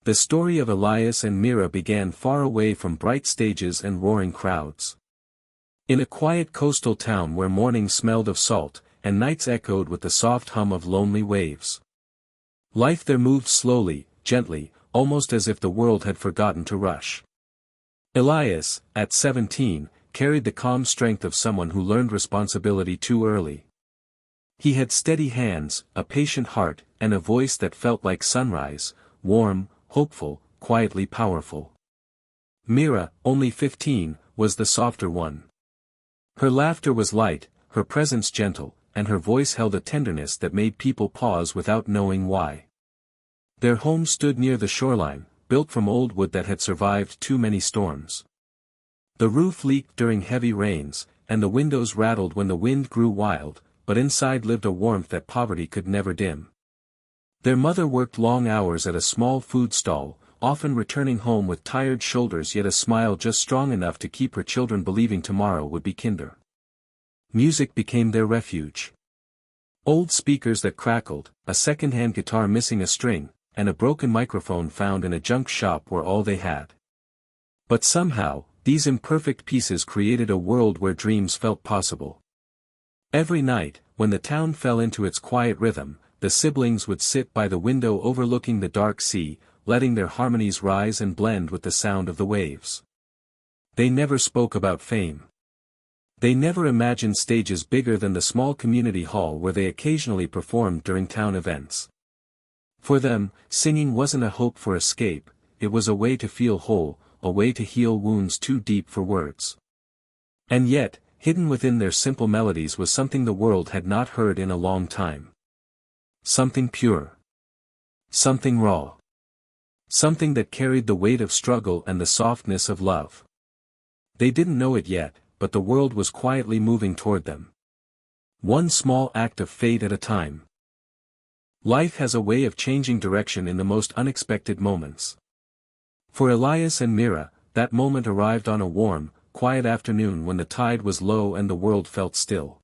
The story of Elias and Mira began far away from bright stages and roaring crowds. In a quiet coastal town where mornings smelled of salt, and nights echoed with the soft hum of lonely waves. Life there moved slowly, gently, almost as if the world had forgotten to rush. Elias, at 17, carried the calm strength of someone who learned responsibility too early. He had steady hands, a patient heart, and a voice that felt like sunrise, warm, hopeful, quietly powerful. Mira, only 15, was the softer one. Her laughter was light, her presence gentle, and her voice held a tenderness that made people pause without knowing why. Their home stood near the shoreline, built from old wood that had survived too many storms. The roof leaked during heavy rains, and the windows rattled when the wind grew wild, but inside lived a warmth that poverty could never dim. Their mother worked long hours at a small food stall, often returning home with tired shoulders yet a smile just strong enough to keep her children believing tomorrow would be kinder. Music became their refuge. Old speakers that crackled, a second-hand guitar missing a string, and a broken microphone found in a junk shop were all they had. But somehow, these imperfect pieces created a world where dreams felt possible. Every night, when the town fell into its quiet rhythm, the siblings would sit by the window overlooking the dark sea, letting their harmonies rise and blend with the sound of the waves. They never spoke about fame. They never imagined stages bigger than the small community hall where they occasionally performed during town events. For them, singing wasn't a hope for escape, it was a way to feel whole, a way to heal wounds too deep for words. And yet, hidden within their simple melodies was something the world had not heard in a long time. Something pure. Something raw. Something that carried the weight of struggle and the softness of love. They didn't know it yet, but the world was quietly moving toward them. One small act of fate at a time. Life has a way of changing direction in the most unexpected moments. For Elias and Mira, that moment arrived on a warm, quiet afternoon when the tide was low and the world felt still.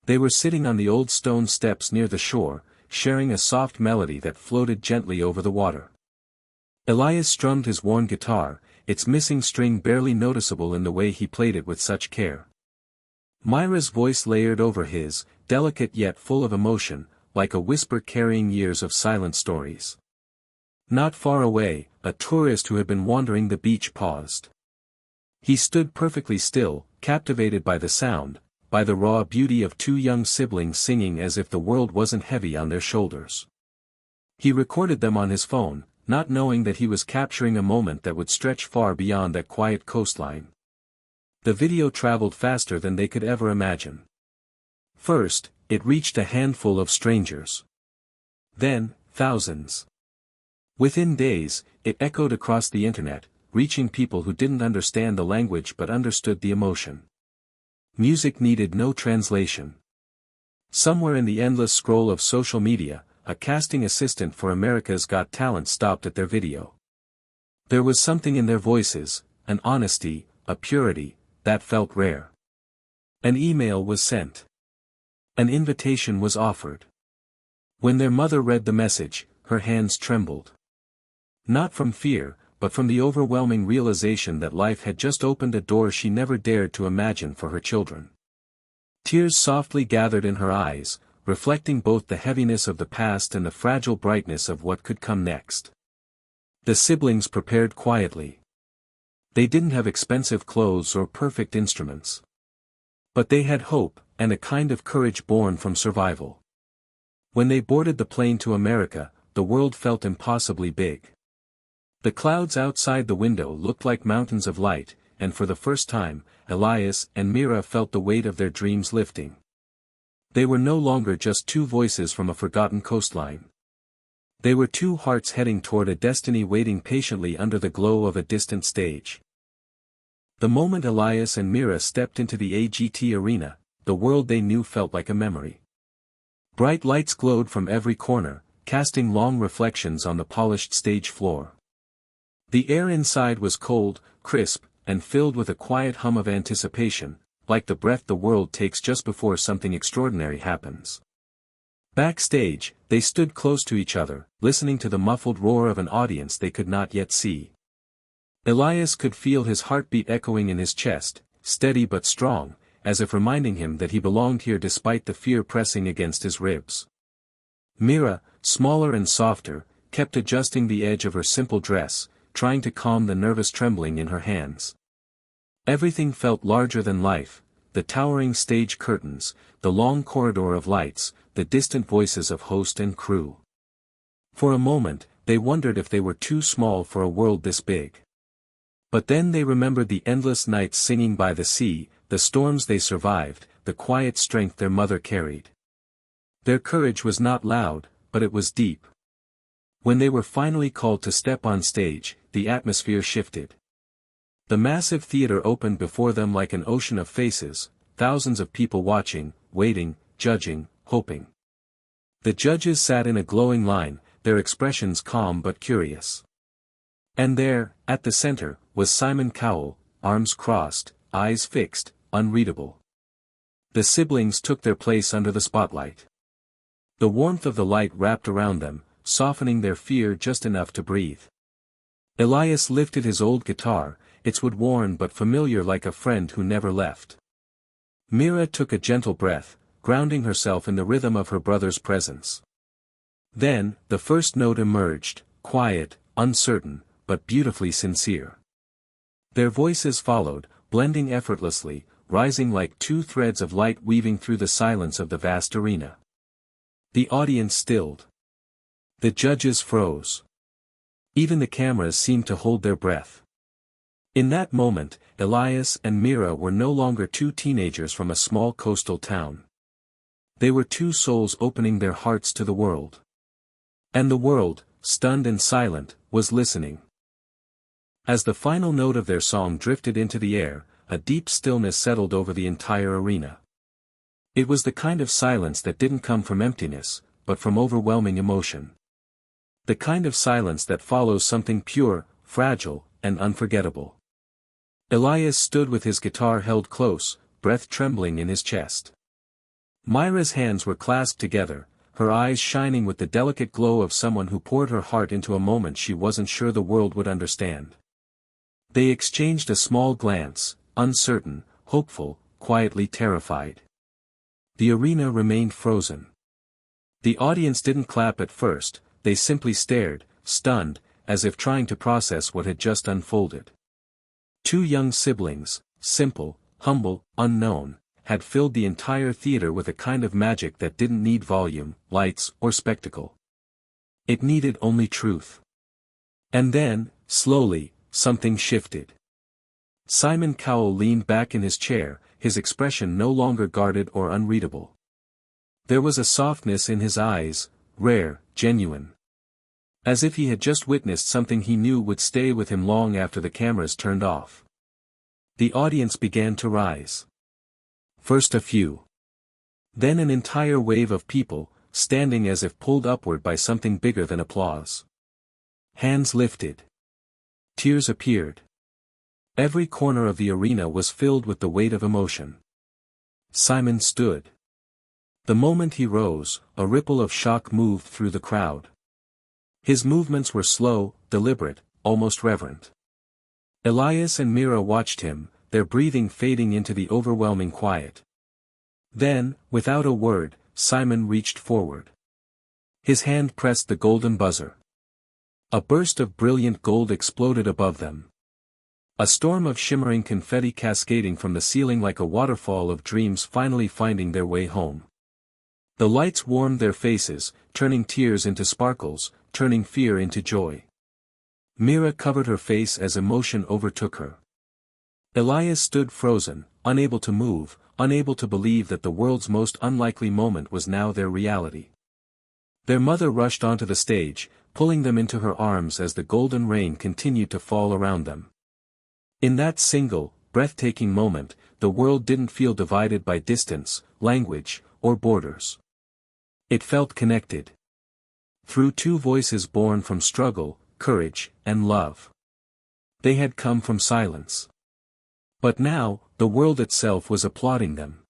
They were sitting on the old stone steps near the shore, sharing a soft melody that floated gently over the water. Elias strummed his worn guitar, its missing string barely noticeable in the way he played it with such care. Mira's voice layered over his, delicate yet full of emotion, like a whisper carrying years of silent stories. Not far away, a tourist who had been wandering the beach paused. He stood perfectly still, captivated by the sound, by the raw beauty of two young siblings singing as if the world wasn't heavy on their shoulders. He recorded them on his phone, not knowing that he was capturing a moment that would stretch far beyond that quiet coastline. The video traveled faster than they could ever imagine. First, it reached a handful of strangers. Then, thousands. Within days, it echoed across the internet, reaching people who didn't understand the language but understood the emotion. Music needed no translation. Somewhere in the endless scroll of social media, a casting assistant for America's Got Talent stopped at their video. There was something in their voices, an honesty, a purity, that felt rare. An email was sent. An invitation was offered. When their mother read the message, her hands trembled. Not from fear, but from the overwhelming realization that life had just opened a door she never dared to imagine for her children. Tears softly gathered in her eyes, reflecting both the heaviness of the past and the fragile brightness of what could come next. The siblings prepared quietly. They didn't have expensive clothes or perfect instruments. But they had hope, and a kind of courage born from survival. When they boarded the plane to America, the world felt impossibly big. The clouds outside the window looked like mountains of light, and for the first time, Elias and Mira felt the weight of their dreams lifting. They were no longer just two voices from a forgotten coastline. They were two hearts heading toward a destiny waiting patiently under the glow of a distant stage. The moment Elias and Mira stepped into the AGT arena, the world they knew felt like a memory. Bright lights glowed from every corner, casting long reflections on the polished stage floor. The air inside was cold, crisp, and filled with a quiet hum of anticipation, like the breath the world takes just before something extraordinary happens. Backstage, they stood close to each other, listening to the muffled roar of an audience they could not yet see. Elias could feel his heartbeat echoing in his chest, steady but strong, as if reminding him that he belonged here despite the fear pressing against his ribs. Mira, smaller and softer, kept adjusting the edge of her simple dress, trying to calm the nervous trembling in her hands. Everything felt larger than life, the towering stage curtains, the long corridor of lights, the distant voices of host and crew. For a moment, they wondered if they were too small for a world this big. But then they remembered the endless nights singing by the sea, the storms they survived, the quiet strength their mother carried. Their courage was not loud, but it was deep. When they were finally called to step on stage, the atmosphere shifted. The massive theater opened before them like an ocean of faces, thousands of people watching, waiting, judging, hoping. The judges sat in a glowing line, their expressions calm but curious. And there, at the center, was Simon Cowell, arms crossed, eyes fixed, unreadable. The siblings took their place under the spotlight. The warmth of the light wrapped around them, softening their fear just enough to breathe. Elias lifted his old guitar, its wood worn but familiar like a friend who never left. Mira took a gentle breath, grounding herself in the rhythm of her brother's presence. Then, the first note emerged, quiet, uncertain, but beautifully sincere. Their voices followed, blending effortlessly, rising like two threads of light weaving through the silence of the vast arena. The audience stilled. The judges froze. Even the cameras seemed to hold their breath. In that moment, Elias and Mira were no longer two teenagers from a small coastal town. They were two souls opening their hearts to the world. And the world, stunned and silent, was listening. As the final note of their song drifted into the air, a deep stillness settled over the entire arena. It was the kind of silence that didn't come from emptiness, but from overwhelming emotion. The kind of silence that follows something pure, fragile, and unforgettable. Elias stood with his guitar held close, breath trembling in his chest. Mira's hands were clasped together, her eyes shining with the delicate glow of someone who poured her heart into a moment she wasn't sure the world would understand. They exchanged a small glance, uncertain, hopeful, quietly terrified. The arena remained frozen. The audience didn't clap at first, they simply stared, stunned, as if trying to process what had just unfolded. Two young siblings, simple, humble, unknown, had filled the entire theater with a kind of magic that didn't need volume, lights, or spectacle. It needed only truth. And then, slowly, something shifted. Simon Cowell leaned back in his chair, his expression no longer guarded or unreadable. There was a softness in his eyes, rare, genuine. As if he had just witnessed something he knew would stay with him long after the cameras turned off. The audience began to rise. First a few. Then an entire wave of people, standing as if pulled upward by something bigger than applause. Hands lifted. Tears appeared. Every corner of the arena was filled with the weight of emotion. Simon stood. The moment he rose, a ripple of shock moved through the crowd. His movements were slow, deliberate, almost reverent. Elias and Mira watched him, their breathing fading into the overwhelming quiet. Then, without a word, Simon reached forward. His hand pressed the golden buzzer. A burst of brilliant gold exploded above them. A storm of shimmering confetti cascading from the ceiling like a waterfall of dreams finally finding their way home. The lights warmed their faces, turning tears into sparkles, turning fear into joy. Mira covered her face as emotion overtook her. Elias stood frozen, unable to move, unable to believe that the world's most unlikely moment was now their reality. Their mother rushed onto the stage, pulling them into her arms as the golden rain continued to fall around them. In that single, breathtaking moment, the world didn't feel divided by distance, language, or borders. It felt connected. Through two voices born from struggle, courage, and love. They had come from silence. But now, the world itself was applauding them.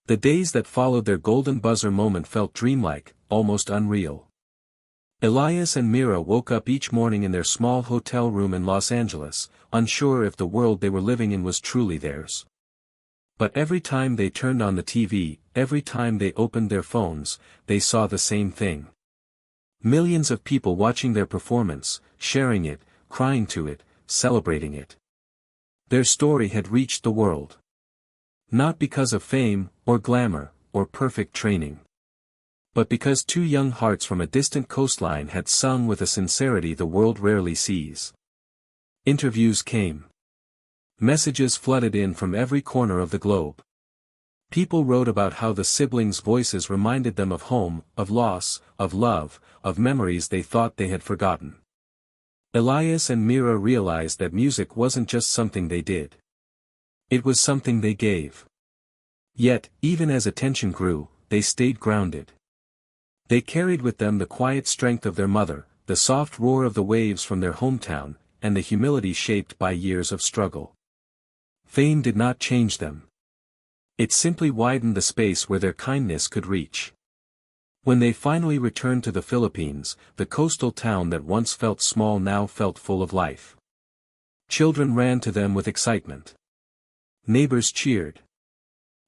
The days that followed their golden buzzer moment felt dreamlike, almost unreal. Elias and Mira woke up each morning in their small hotel room in Los Angeles, unsure if the world they were living in was truly theirs. But every time they turned on the TV, every time they opened their phones, they saw the same thing. Millions of people watching their performance, sharing it, crying to it, celebrating it. Their story had reached the world. Not because of fame, or glamour, or perfect training. But because two young hearts from a distant coastline had sung with a sincerity the world rarely sees. Interviews came. Messages flooded in from every corner of the globe. People wrote about how the siblings' voices reminded them of home, of loss, of love, of memories they thought they had forgotten. Elias and Mira realized that music wasn't just something they did. It was something they gave. Yet, even as attention grew, they stayed grounded. They carried with them the quiet strength of their mother, the soft roar of the waves from their hometown, and the humility shaped by years of struggle. Fame did not change them. It simply widened the space where their kindness could reach. When they finally returned to the Philippines, the coastal town that once felt small now felt full of life. Children ran to them with excitement. Neighbors cheered.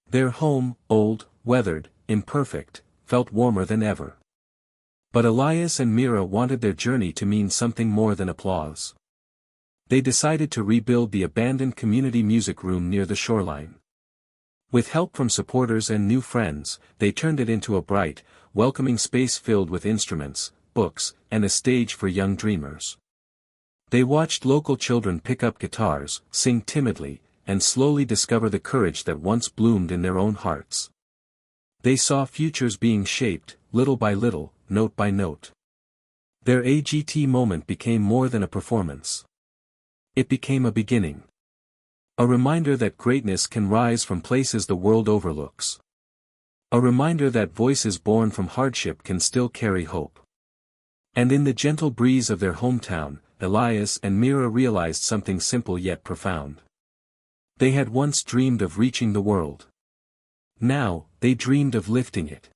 Their home, old, weathered, imperfect, felt warmer than ever. But Elias and Mira wanted their journey to mean something more than applause. They decided to rebuild the abandoned community music room near the shoreline. With help from supporters and new friends, they turned it into a bright, welcoming space filled with instruments, books, and a stage for young dreamers. They watched local children pick up guitars, sing timidly, and slowly discover the courage that once bloomed in their own hearts. They saw futures being shaped, little by little, note by note. Their AGT moment became more than a performance. It became a beginning. A reminder that greatness can rise from places the world overlooks. A reminder that voices born from hardship can still carry hope. And in the gentle breeze of their hometown, Elias and Mira realized something simple yet profound. They had once dreamed of reaching the world. Now, they dreamed of lifting it.